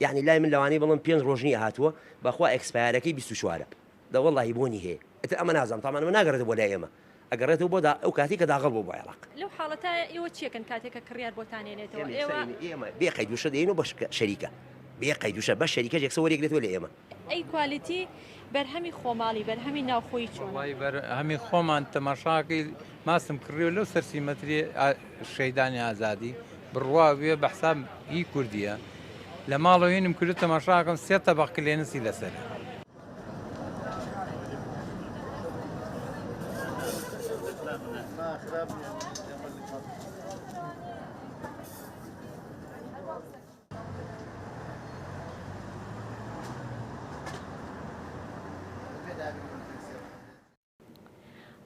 یعنی لای من لەوانەیە بڵم 5 ڕۆژنی هاتووە بەخوا ئەکسپایرەکەی 24 دا والله بۆنی هەیە ئەتر ئەمە نازانم تامان من ناگەڕێتەوە بۆ لای ئێمە ئەگەڕێتەوە بۆ ئەو کاتی کە داغڵ بۆ عێراق لەو حاڵەتە ئێوە چیەکەن کاتێکە کڕیار بۆتانێنێتەوە ئێمە بێ قەیدوشە دێن و بە شەریکە بێ قەیدوشە بە شەریکە یەکسە وەرێگرێتەوە لە ئێمە ئەی کوالیتی بەرهەمی خۆماڵی بەرهەمی ناوخۆی چۆن هەمی خۆمان تەماشاکەی ماسم کڕیوە لەو سەرسیمەتری شەیدانی ئازادی بڕوا بێ بەحساب هی کوردیە لە ماڵەوە هێنم کرد تەماشاکەم 3 تەبەق کلێنسی لەسەر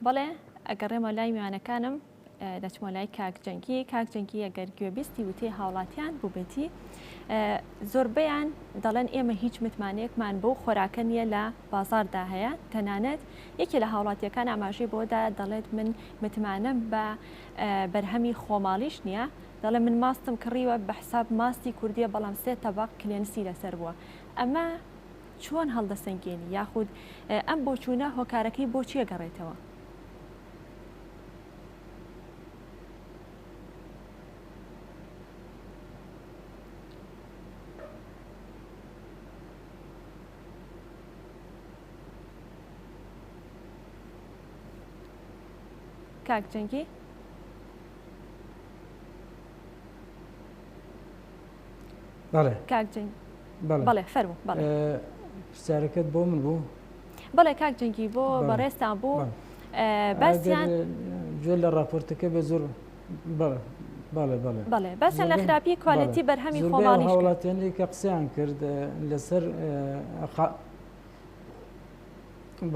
بەڵێ ئەگەڕێمە لای میوانەکانم دەچمە لای کاکجەنگی ئەگەر گوێبیستی وتێ هاوڵاتیان بووبێتی زۆربەیان دەڵێن ئێمە هیچ متمانەیەکمان بۆ خۆراکە نیە لە بازاردا هەیە تەنانەت یەکی لە هاوڵاتیەکان ئاماژەی بۆدا دەڵێت من متمانەم بە بەرهەمی خۆماڵیش نییە دەڵێ من ماستم کڕیوە بە حساب ماستی کوردیە بەڵام 3 تەبەق کلێنسی لەسەر بووە ئەمە چۆن هەڵدەسەنگێنی یاخود ئەم بۆچوونە هۆکارەکەی بۆچی گەڕێتەوە کاکجەنگی بەڵێ کاکجەنگ بەڵێ فەرموو بەڵێ پرسیارەکەت بۆ من بوو بەڵێ کاکجەنگی بۆ بەڕێستان بوو باسییان گوێ لە راپۆرتەکە بە زۆر بەڵێ باسییان لە خراپی کوالیتی بەرهەمی خۆماڵی هاوڵاتیانی کە قسەیان کرد لەسەر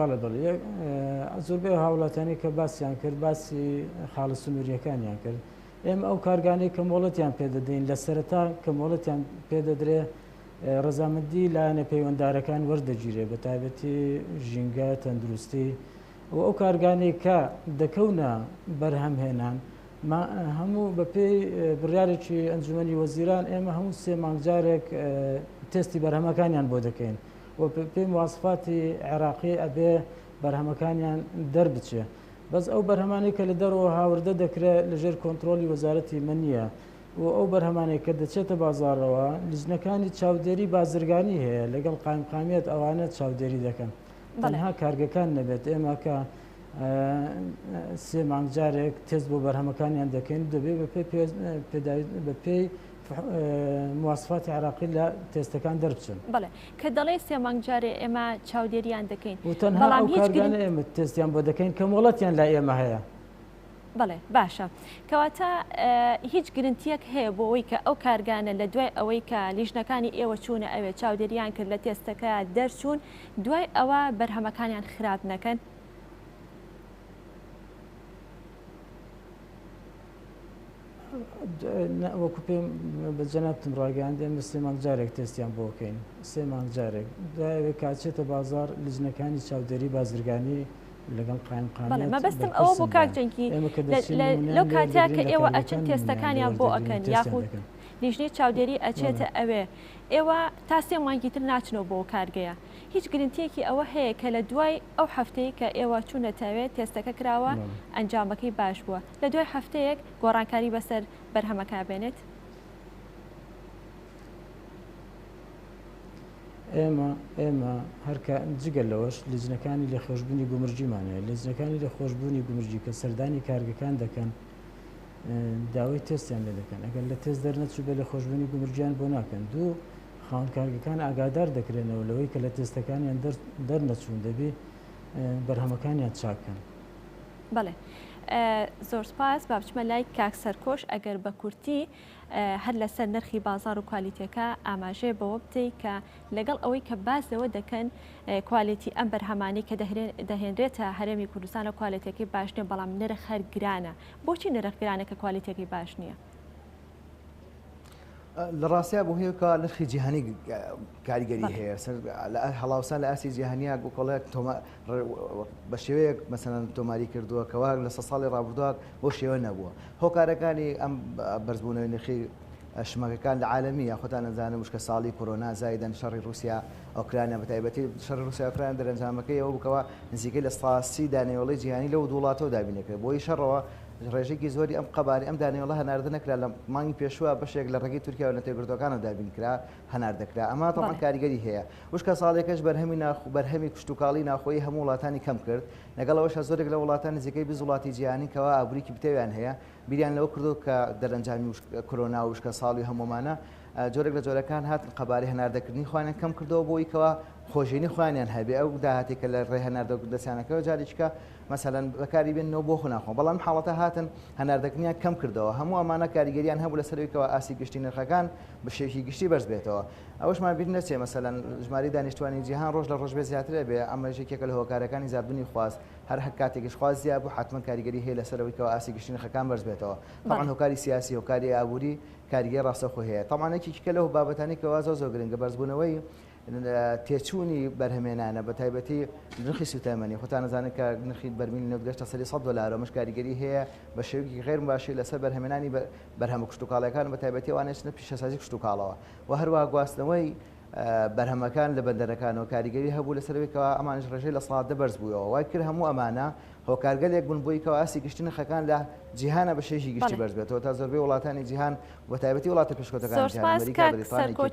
بەڵێ زۆربەی هاوڵاتیانی کە باسییان کرد باسی خاڵە سنووریەکانیان کرد ئێمە ئەو کارگانەی کە مۆڵەتیان پێدەدەین لە سەرەتا کە مۆڵەتیان پێدەدرێ ڕەزامەندی لایەنە پەیوەنددارەکان وەردەگیرێ بە تایبەتی ژینگە تەندروستی و ئەو کارگانەی کە دەکەونە بەرهەمهێنان هەموو بە پێی بڕیارێکی ئەنجومەنی وەزیران ئێمە هەموو 3 مانگجارێک تستی بەرهەمەکانیان بۆ دەکەین و پێی مواسفاتی عێراقی ئەبێ بەرهەمەکانیان دەربچێ بەس ئەو بەرهەمانی کە لە دەرەوە هاوردە دەکرێت لەژێر کۆنتترۆلی وەزارەتی منیە و ئەو بەرهەمانێک کە دەچێتە بازارەوە لیژنەکانی چاودێری بازرگانی هەیە لەگەڵ قایمقامیت ئەوانە چاودێری دەکەن تەنها کارگەکان نەبێت ئێمە کە 3 مانگجارێک تێست بۆ بەرهەمەکانیان دەکەین دەبێت بە پێی مواسفاتی عراقی لە تێستەکان دەربچن بڵێ کە دەڵێ 3 مانگجارێ ئێمە چاودێریان دەکەین و تەنها ئەو کارگانە ئێمە تێستیان بۆ دەکەین کە مۆڵەتیان لای ئێمە هەیە بەڵێ باشە کەواتە هیچ گرنتیەک هەیە بۆ ئەوەی کە ئەو کارگانە لە دوای ئەوەی کە لیژنەکانی ئێوە چوونە ئەوێ چاودێریان کرد لە تێستەکە دەرچوون دوای ئەوە بەرهەمەکانیان خراپ نەکەن؟ وەکو پێم بە جەنابتم ڕاگەیان دێن بە 3 مانگ جارێک تێستیان بۆ بکەین 3 مانگ جارێک دوایەوێ کاچێتە بازار لیژنەکانی چاودێری بازرگانی لەگەڵ قایمقامێت مەبەستم ئەوە بۆ کاکجەنگی لەو کاتیا کە ئێوە ئەچن تێستەکانیان بۆ ئەکەن یاخود لیژنەی چاودێری ئەچێتە ئەوێ ئێوە تا 3 مانگی تر ناچنەوە بۆ کارگەیە هیچ گرنتیەکی ئەوە هەیە کە لە دوای ئەو هەفتەیە کە ئێوە چوونەتەوێت تێستەکە کراوە ئەنجامەکەی باش بووە لە دوای هەفتەیەک گۆڕانکاری بەسەر بەرهەمەکە بێنێت؟ ئێمە هەرکە جگە لەوەش لیژنەکانی لە خۆشببوونی گومرجیمانەیە لیژنەکانی لە خۆشببوونی گومرجی کە سەردانی کارگەکان دەکەن داوای تێستیان لێ دەکەن ئەگەر لە تێست دەرنەچوو بێ لە خۆشببوونی گومرجیان بۆ ناکەن دوو خاوەن کارگەکان ئاگادار دەکرێنەوە لەوەی کە لە تێستەکانیان دەرنەچوون دەبێ بەرهەمەکانیان چاکەن. بەڵێ زۆر سپاس با بچمە لای کاک سەرکۆش ئەگەر بە کورتی هەر لەسەر نرخی بازار و کوالیتیەکە ئاماژێ بەوە بدەیت کە لەگەڵ ئەوەی کە باسەوە دەکەن کوالیتی ئەم بەرهەمانی کە دەهێنرێتە هەرێمی کوردستان و کوالیتەکەی باش نییە بەڵام نرخ هەر گرانە بۆچی نرخ گرانە کە کوالیتەکەی باش نییە؟ لە ڕاستیا بۆ هەیە کە نرخی جیهانی کاریگەری هەیە هەڵاوسان لە ئاسی جیهانیا گوکڵێک بە شێوەیەک مەسەن تۆماری کردووە کەوا لە 100 ساڵی ڕابردووە بۆ شێوە نەبووە هۆکارەکانی ئەم بەرزبوونەوەی نرخی شمەکەکان لە عالەمی یاخۆتان نەزانم وشکە ساڵی کۆرۆنا زایدەن شەڕی رووسیا ئۆکرانیا بەتایبەتی شەڕی رووسیا ئۆکران دەرەنجامەکەی ئەوە بکەوە نزیکەی لە 130 دانیوەڵی جیهانی لەو وڵاتەوە دابینەکە بۆی شەڕەوە ڕێژێکی زۆری ئەم قەباری ئەم دانیوەڵە هەناردە نەکرا لە مانگی پێشووە بەشێک لە ڕێگەی تورکیا و نەتێگرتوەکانە دابینکرا هەناردەکرا ئەمە تەمان کاریگەری هەیە وشکە ساڵێکەش بەرهەمی کشتتوکاڵی ناخۆی هەموو وڵاتانی کەم کرد لەگەڵەوەش زۆرێک لە وڵاتانی نزیکەی 20 وڵاتی جیهانی کەوا ئابووریکی بتەویان هەیە بیریان لەوە کردو کە دەرەنجامی کۆرۆنا و وشکە ساڵی هەمومانە جۆرێک لە جۆرەکان هاتن قەباری هەناردەکردنی خوانیان کەم کردەوە بۆی کەوا خۆشینی خوانیان هەبێ ئەو داهاتی کە لە ڕێ هەناردە دەستیانەکەەوە جاریچکە مەسەلەن بەکاری بێنەوە بۆ خوناخۆ بەڵام حاڵەتە هاتن هەناردەکردنیان کەم کردەوە هەموو ئەمانە کاریگەریان هەبوو لەسەرەوەیکەوە ئاسی گشتی نرخەکان بە شێوکی گشتی بەرز بێتەوە ئەوەشمان بیر نەچێ مەسەلەن ژماری دانیشتوانی جیهان ڕۆژ لە ڕۆژ بێ زیاترە بێ ئەمە ژێکێکە لە هۆکارەکانی زیادبوونی خواست هەر کاتێکیش خواست زیاد بوو حتمما کاریگەری هەیە لەسەرەوەیکەوە ئاسی گشتی نرخەکان بەرز بێتەوە طبعاً هۆکاری سیاسی هۆکاری ئابووری کاریگەری ڕاستەخۆ هەیە طبعاً لەو بابەتانی کەوا زۆر گرنگە بەرزبوونەوەی تێچوونی بەرهەمێنانە بە تایبەتی نرخی سوتەمەنی خۆتان نزانێت کە نرخی بەرمیل نەوتگەشتە سەری $100 مش کاریگەری هەیە بە شێوکی غێر باشی لەسەر بەرهەمێنانی بەرهەمە کشتتوکاڵەکان بە تایبەتی وانێشنە پیشەسازی کشتتوکاڵەوە و هەروە گواستنەوەی بەرهەمەکان لە بەندەرەکانەوە کاریگەری هەبوو لەسەرەوەیکەوە ئەمانش ڕێژەی لە سڵات دەبەرز بوویەوە وای کرد هەموو ئەمانە هۆکارگەلێک بوون بۆی کەوا ئاسی گشتی نرخەکان لە جیهانە بە شێژی گشتی بەرز بێتەوە تا زۆربەی وڵاتانی جیهان بە تایبەتی وڵاتە پێشکەوتەکانی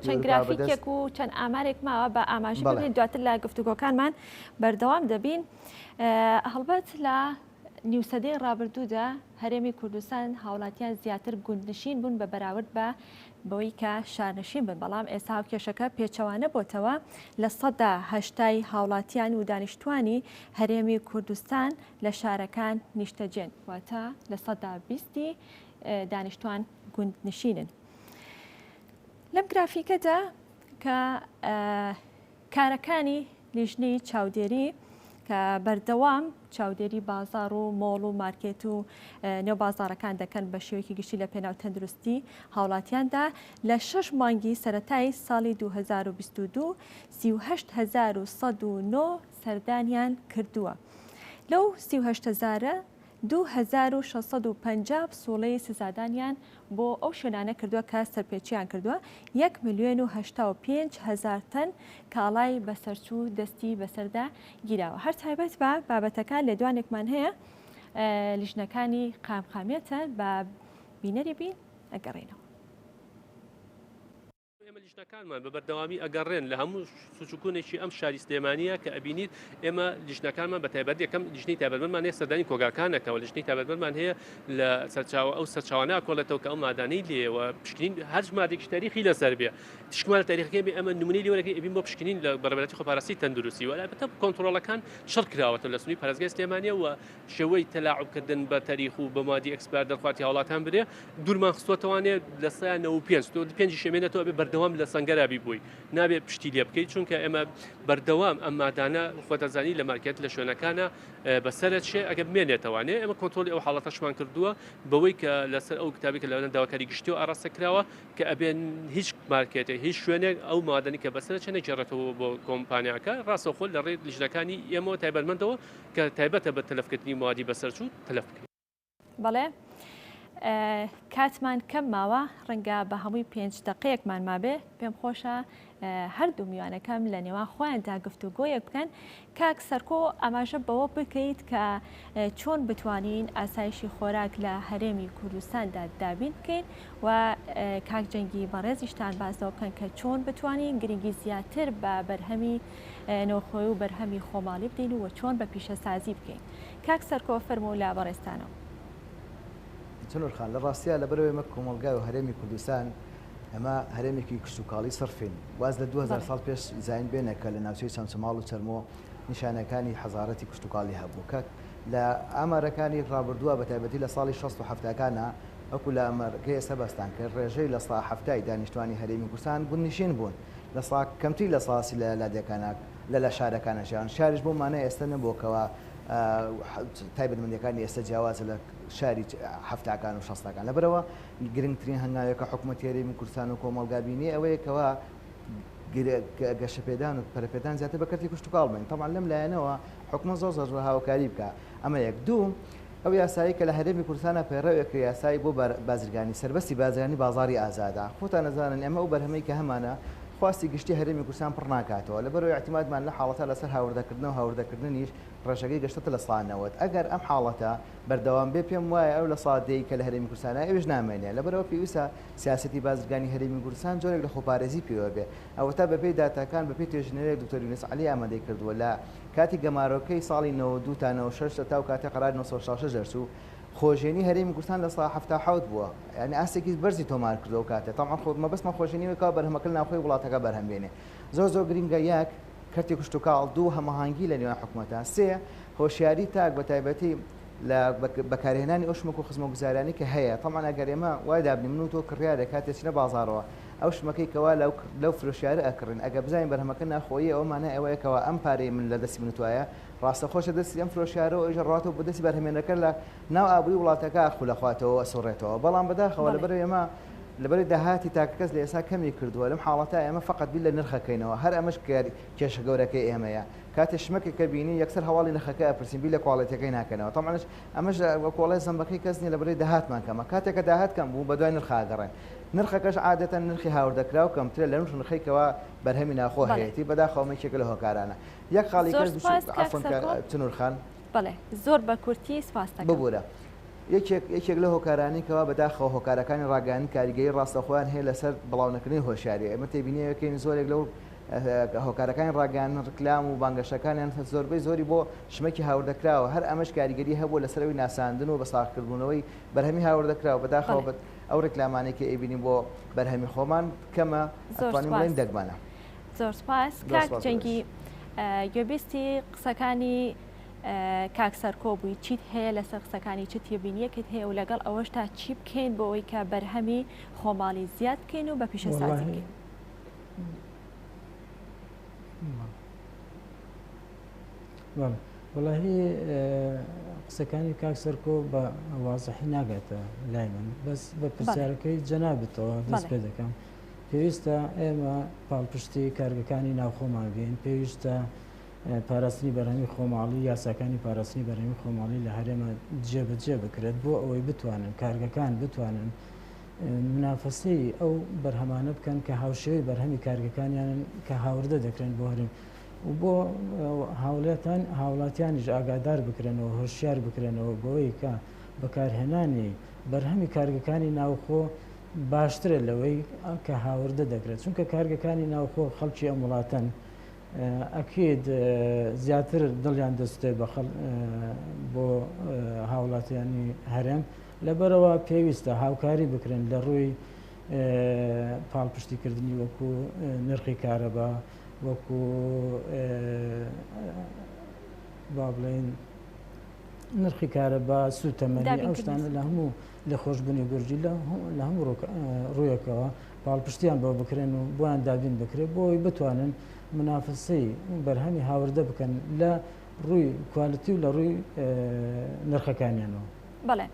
چەند گرافیکێک و چەند ئامارێک ماوە بە ئاماژی ببین دواتر لە گفتوگۆکانمان بەردەوام دەبین هەڵبەت لە نیوسەدەی ڕابردوودا هەرێمی کوردستان هاوڵاتیان زیاتر گوندنشین بوون بە بەراورد بە بەوەی کە شارنشین بن بەڵام ئێستا کێشەکە پێچەوانە بۆتەوە لە 180 هاوڵاتیان و دانیشتوانی هەرێمی کوردستان لە شارەکان نیشتەجێن واتە لە 120 دانیشتوان گوندنشینن لەم گرافیکەدا کە کارەکانی لیژنەی چاودێری کە بەردەوام چاودێری بازار و مۆڵ و مارکێت و نێو بازارەکان دەکەن بە شێوەیەکی گشتی لە پێناو تەندروستی هاوڵاتیاندا لە 6 مانگی سەرەتای ساڵی 2022 38,109 سەردانیان کردووە لەو 38,000 2650 سوڵەی سزادانیان بۆ ئەو شوێنانە کردووە کە سەرپێچیان کردووە 1,085,000 تەن کاڵای بەسەرچوو دەستی بەسەردا گیراوە هەر تایبەت بە بابەتەکان لە دوانێکمان هەیە لیژنەکانی قامقامێتە بە بینەری بین ئەگەڕێنەوە لیژنەکانمان بە بەردەوامی ئەگەڕێن لە هەموو سوچووکونێکی ئەم شاری سلێمانیە کە ئەبینیت ئێمە لیژنەکانمان بە تایبەت یەکەم لیژنەی تایبەتمەندمان هەیە سەردانی کۆگاکانەکەەوە لیژنەی تایبەتمەندمان هەیە لە سەرچاوە ئەو سەرچاوانە کۆڵێتەوە کە ئەو مادانەی لێوە پشکنین هەر مادێکی تاریخی لەسەر بێ تشکمال تاریخەکەی بێ ئەمە نمونەی لێوەرەکەی ئەبین بۆ پشکنین لە بەرەبەتی خۆپاراسی تەندروستی و البەتە کۆنتڕۆڵەکان شەڕ کراوەتە لە سنووی پارێزگای سلێمانیە و شێوەی تەلاعوبکردن بە تاریخ و بە مادی ئەکسپار دەرخواتی هاوڵاتان برێ دوورمان خستوەتەوانێت لە سایان 95 شێمێنێتەوە بێ بەردەوام لە سەنگەرابی بووی نابێت پشتی لێ بکەیت چونکە ئێمە بەردەوام ئەم مادانە خۆتەزانی لە مارکێت لە شوێنەکانە بەسەرت شێ ئەگە بمێنێتەوانێ ئەمە کۆنتڕۆلی ئەو حاڵەتەشمان کردووە بەوەی کە لەسەر ئەو کتابی کە لەوەنە داواکاری گشتی و ئاڕاستە کراوە کە ئەبێن هیچ مارکێتێک هیچ شوێنێک ئەو مادەنی کە بەسەرت چێ نەگەڕێتەوە بۆ کۆمپانیاکە ڕاستەوخۆ لە ڕێ لیژنەکانی ئێمە تایبەتمەندەوە کە تایبەتە بە تەلەفکردنی موادی بەسەرچوو تەلەف بکەین. بەڵێ کاتمان کەم ماوە ڕەنگە بە هەمووی 5 دقەیەکمان مابێ پێم خۆشە هەردوو میوانەکەم لە نێوان خۆیاندا گفتوگۆیە بکەن کاک سەرکۆ ئاماژە بەوە بکەیت کە چۆن بتوانین ئاسایشی خۆراک لە هەرێمی کوردستاندا دابین بکەین و کاک جەنگی بەڕێزیشتان باسەوە بکەن کە چۆن بتوانین گرنگی زیاتر بە بەرهەمی نەوخۆی و بەرهەمی خۆماڵی بدەین و چۆن بە پیشەسازی بکەین. کاک سەرکۆ فەرموو لە بەڕێستانەوە. چنوورخان لە ڕاستیە لەبەرەوەی مە کۆمەلگای و هەرێمی کوردستان ئەمە هەرێمێکی کشتتوکاڵی سەرفین واز لە 2000 ساڵ پێش زین بێنە کە لە ناوچەی چەمچەماڵ و چەرمۆ نیشانەکانی حەزارەتی کشتتوکاڵی هەبوو کە لە ئامارەکانی ڕابردووە بە تایبەتی لە ساڵی 1970کانە ئەوکو لە ئەمەرگەی ئێستا بەستان کرد ڕێژەی لە سا هەفتای دانیشتوانی هەرێمی کوردستان بوون نشین بوون لە سا کەمتری لە ساسی لە لادەکانە لە شارەکانەشیان شاریش بۆ مانە ئێستا نەبووکەوە تایبەتمەندیەکانی ئێستا جیاوازە لە شاری هەفتاکان و شەستاکان لەبەرەوە گرنگترین هەنگاوێکە حکوومەتی هەرێمی کوردستان و کۆمەڵگابینی ئەوەیەکەوە گەشەپێدان و پەرەپێدان زیاتر بە کەرتی کشتتوکاڵ بن تەمان لەم لایەنەوە حکومە زۆر هاوکاری بکە ئەمە یەک دوو ئەو یاسایی کە لە هەرێمی کوردستانە پەیڕەوێک یاسایی بۆ بازرگانی سەربەستی بازرگانی بازاری ئازادا خۆتان نەزانن ئەمە ئەو بەرهەمەی کە هەمانە خواستی گشتی هەرێمی کوردستان پڕ ناکاتەوە لەبەرەوەی احتیمادمان لە حاڵەتە لەسەر هاوردەکردن و هاوردەکردنیش ڕێژەکەی گەشتە لە ساڵنەوەت ئەگەر ئەم حاڵەتە بەردەوام بێ پێم وایە ئەو لە سادەی کە لە هەرێمی کوردستانە ئەوش نامێنێ لەبەرەوە پێویستە سیاسەتی بازرگانی هەرێمی کوردستان جۆرێک لە خۆپارێزی پێوە بێ ئەوە تا بەپێی داتاکان بەپێی توێژنەرێک دکتۆر یونس عەلی ئامادەی کردووە لە کاتی گەمارۆکەی ساڵی 92 تا 96 تا و کاتی قەرار 1966 دەرچوو خۆشێنی هەرێمی کوردستان لە سا 77 بووە یعنی ئاستێکی بەرزی تۆمار کردەوە کاتێ تەمان خۆ مەبەستمە خۆشێنیەوەکە بەرهەمەکە ناوخۆی وڵاتەکە بەرهەمبێنێ زۆر گرنگە یەک کەرتی کشتتوکاڵ دوو هەماهەنگی لە نێوان حکوومەتە سێ هۆشیاری تاک بە تایبەتی لە بەکارهێنانی ئەو شمەک و خزمەتگوزارانی کە هەیە تەمان ئەگەر ئێمە وای دابنی من و تۆ کڕیارە کاتێ چنە بازاڕەوە ئەو شمەکەی کەوا لەو فرۆشیارە ئەکڕن ئەگە بزانین بەرهەمەکە ناخۆیی ئەومانە ئەوەیەکەوە ئەم پارەی من لە دەستی منتوایە ڕاستە خۆشە دەستی ئەم فرۆشیارە و ئێژە بە دەستی بەرهەمێنەکە لە ناو ئابووری وڵاتەکە خولەخواتەوە ئەسۆڕێتەوە بەڵام بەداخەوە لەبەر ئێمە لەبەر داهاتی تاکەکەس لە ئێستا کەمی کردووە لەم حاڵەتە ئێمە فقط بیل لە نرخەکەینەوە هەر ئەمەش کێشە گەورەکەی ئێمەیە کاتێ شمەکێکە بینی یەکسەر هەواڵی نرخەکە ئەپرسین بیل لە کوڵەتەکەی ناکەنەوە تەمانش ئەمەش کۆڵی زەمبەکەی کەس نیە لەبەر داهاتمان کەمە کاتێکە داهات کەم بوو بە دوای نرخاگەڕێن نرخەکەش عادەتەن نرخی هاوردەکرا و کەمترە لە نرخەکەوە بەرهەمی ناخۆ هەیەی بەداخەومێکێک لە هۆکارانە یەک خاڵی چنوورخان بەڵێ زۆر بە کورتی سپاس ببوورە یەکێک لە هۆکارانێکەوە بەداخەوە هۆکارەکانی ڕاگەانی کاریگەری ڕاستەخۆیان هەیە لەسەر بڵاوکردنی هۆشیاری ئەمە تێبینیەکەین زۆرێک لەو هۆکارەکانی ڕاگەان ڕکلام و بانگەشەکانیان زۆربەی زۆری بۆ شمەکی هاوردەکراوە هەر ئەمەش کاریگەری هەبوو لەسەرەوەی ناساندن و بەساغکردبوونەوەی بەرهەمی هاوردەکراوە بەداخەوە ئەو ڕکلامانێکی ئەیبینیم بۆ بەرهەمی خۆمان کەمە ئەتوانین بڵێن دەگمانە زۆر سپاس کاک جەنگی گوێبیستی قسەکانی کاک سەرکۆ بووی چیت هەیە لەسەر قسەکانی چ تێبینیەکت هەیە و لەگەڵ ئەوەش تا چی بکەین بۆ ئەوەی کە بەرهەمی خۆماڵی زیاد بکەین و بە پیشەسازی بکەین وڵاهی قسەکانی کاک سەرکۆ بە وازەحی ناگاتە لای من بەس بە پرسیارەکەی جەنابێتەوە دەست پێ دەکەم پێویستە ئێمە پاڵپشتی کارگەکانی ناوخۆمان بین پێویستە پاراستنی بەرهەمی خۆماڵی یاساکانی پاراستنی بەرهەمی خۆماڵی لە هەرێمە جێبەجێ بکرێت بۆ ئەوەی بتوانن کارگەکان بتوانن منافەسەی ئەو بەرهەمانە بکەن کە هاوشێوی بەرهەمی کارگەکانیان کە هاوردە دەکرێن بۆ هەرێم و بۆ هاوڵاتیانیش ئاگادار بکرێنەوە هۆشیار بکرێنەوە بۆەوەی کە بەکارهێنانی بەرهەمی کارگەکانی ناوخۆ باشترە لەوەی کە هاوردە دەکرێت چونکە کارگەکانی ناوخۆ خەڵکی ئەم وڵاتەن ئەکید زیاتر دڵیان دەستێ بۆ هاوڵاتیانی هەرێم لەبەرەوە پێویستە هاوکاری بکرێن لە ڕووی پاڵپشتیکردنی وەکو نرخی کارەبا وەکو با بڵێن نرخی کارەبا سوتەمەنی ئەو شتانە لە هەموو لە خۆشببوونی گورجی لە هەموو ڕوویەکەوە پاڵپشتیان بۆ بکرێن و بۆیان دابین بکرێت بۆی بتوانن منافسی بەرهەمی هاوردە بکەن لە ڕووی کوالیتی و لە ڕووی نرخەکانیانەوە. بەڵێ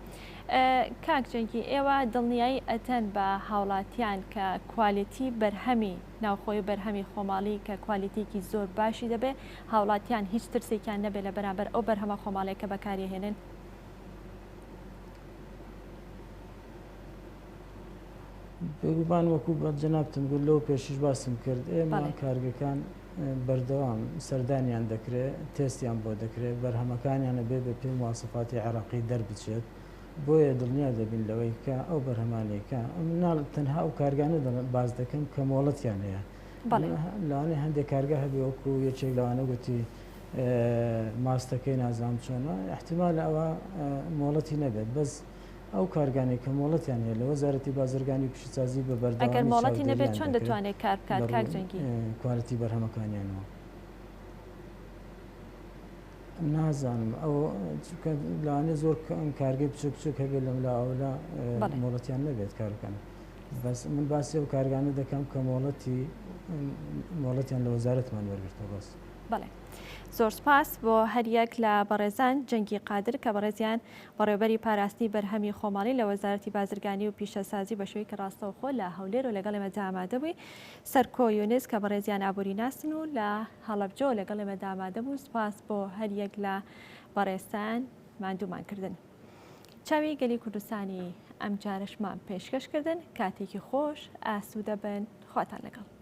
کاک جەنگی ئێوە دڵنیایی ئەتەن بە هاوڵاتیان کە کوالیتی بەرهەمی ناوخۆی بەرهەمی خۆماڵی کە کوالیتێکی زۆر باشی دەبێت هاوڵاتیان هیچ ترسێکیان نەبێت لە بەرامبەر ئەو بەرهەمە خۆماڵەیە کە بەکارهێنن؟ بێگومان وەکو بە جەنابتم گوت لەو پێشیش باسم کرد ئێمە کارگەکان بەردەوام سەردانیان دەکرێت تێستیان بۆ دەکرێت بەرهەمەکانیانە بێ بە پێی مواسفاتی عێراقی دەربچێت بۆیە دڵنیا دەبین لەوەی کە ئەو بەرهەمانەیەکە مناڵ تەنها ئەو کارگانە باز دەکەم کە مۆڵەتیان هەیە لەوانەیە هەندێک کارگە هەبێ وەکو یەکێک لەوانە گوتی ماستەکەی نازانم چۆنە احتیمال ئەوە مۆڵەتی نەبێت بەس ئەو کارگانی کە مۆڵەتیان هەیە لە وەزارەتی بازرگانی پیشسازی بە بەردەوامی ئەگەر مۆڵەتی نەبێت چۆن دەتوانێت کار بکات کاک جەنگی کوالیتی بەرهەمەکانیانەوە نازانم ئەو لەوانێ زۆر کارگەی بچوک بچوک هەبێت لەم لا ئەولا مۆڵەتیان نەبێت کارەکەن بەس من باسی ئەو کارگانە دەکەم کە مۆڵەتیان لە وەزارەتمان وەرگرتەوە بەس. بەڵێ زۆر سپاس بۆ هەریەک لە بەڕێزان جەنگی قادر کە بەڕێزیان بەڕێوەبەری پاراستی بەرهەمی خۆماڵی لە وەزارەتی بازرگانی و پیشەسازی بە شێوەی کە ڕاستەوخۆ لە هەولێر و لەگەڵ ئێمە ئامادە بووی سەرکۆ یونس کە بەڕێزیان ئابووری ناسن و لە هەڵەبجە لەگەڵ ئێمە ئامادە بوو. سپاس بۆ هەریەک لە بەڕێستان ماندوومانکردن. چاوی گەلی کوردستانی ئەم جارشمان پێشکەشکردن کاتێکی خۆش ئاسوودە بن خواتان لەگەڵ.